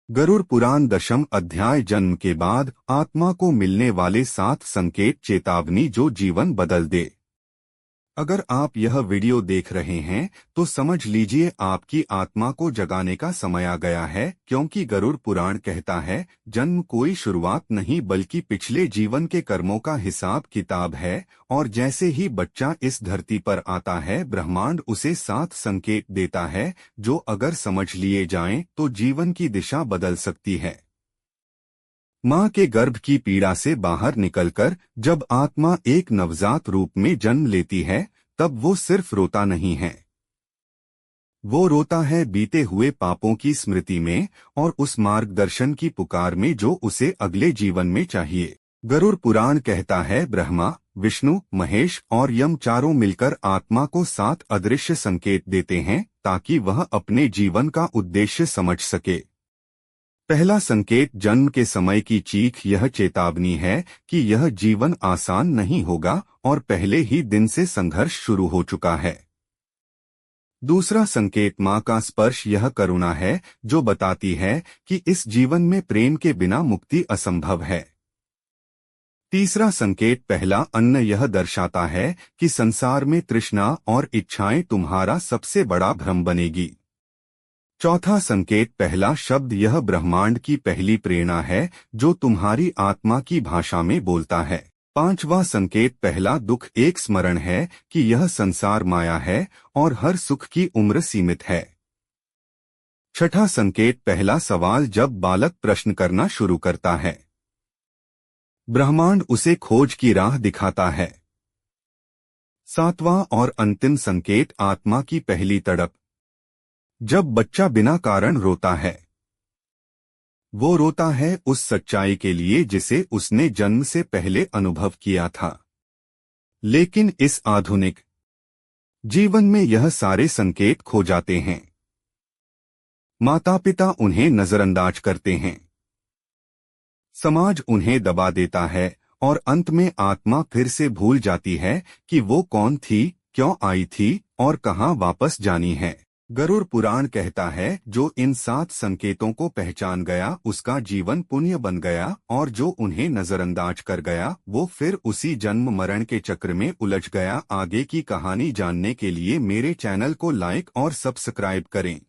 गरुड़ पुराण दशम अध्याय जन्म के बाद आत्मा को मिलने वाले 7 संकेत चेतावनी जो जीवन बदल दे। अगर आप यह वीडियो देख रहे हैं तो समझ लीजिए आपकी आत्मा को जगाने का समय आ गया है, क्योंकि गरुड़ पुराण कहता है जन्म कोई शुरुआत नहीं बल्कि पिछले जीवन के कर्मों का हिसाब किताब है। और जैसे ही बच्चा इस धरती पर आता है ब्रह्मांड उसे 7 संकेत देता है जो अगर समझ लिए जाएं तो जीवन की दिशा बदल सकती है। माँ के गर्भ की पीड़ा से बाहर निकलकर जब आत्मा एक नवजात रूप में जन्म लेती है तब वो सिर्फ रोता नहीं है, वो रोता है बीते हुए पापों की स्मृति में और उस मार्गदर्शन की पुकार में जो उसे अगले जीवन में चाहिए। गरुड़ पुराण कहता है ब्रह्मा, विष्णु, महेश और यम चारों मिलकर आत्मा को 7 अदृश्य संकेत देते हैं ताकि वह अपने जीवन का उद्देश्य समझ सके। पहला संकेत जन्म के समय की चीख यह चेतावनी है कि यह जीवन आसान नहीं होगा और पहले ही दिन से संघर्ष शुरू हो चुका है। दूसरा संकेत माँ का स्पर्श यह करुणा है जो बताती है कि इस जीवन में प्रेम के बिना मुक्ति असंभव है। तीसरा संकेत पहला अन्न यह दर्शाता है कि संसार में तृष्णा और इच्छाएं तुम्हारा सबसे बड़ा भ्रम बनेगी। चौथा संकेत पहला शब्द यह ब्रह्मांड की पहली प्रेरणा है जो तुम्हारी आत्मा की भाषा में बोलता है। पांचवा संकेत पहला दुख एक स्मरण है कि यह संसार माया है और हर सुख की उम्र सीमित है। छठा संकेत पहला सवाल जब बालक प्रश्न करना शुरू करता है ब्रह्मांड उसे खोज की राह दिखाता है। सातवां और अंतिम संकेत आत्मा की पहली तड़प, जब बच्चा बिना कारण रोता है। वो रोता है उस सच्चाई के लिए जिसे उसने जन्म से पहले अनुभव किया था। लेकिन इस आधुनिक जीवन में यह सारे संकेत खो जाते हैं। माता पिता उन्हें नजरअंदाज करते हैं, समाज उन्हें दबा देता है और अंत में आत्मा फिर से भूल जाती है कि वो कौन थी, क्यों आई थी और कहाँ वापस जानी है। गरुड़ पुराण कहता है जो इन 7 संकेतों को पहचान गया उसका जीवन पुण्य बन गया और जो उन्हें नजरअंदाज कर गया वो फिर उसी जन्म मरण के चक्र में उलझ गया। आगे की कहानी जानने के लिए मेरे चैनल को लाइक और सब्सक्राइब करें।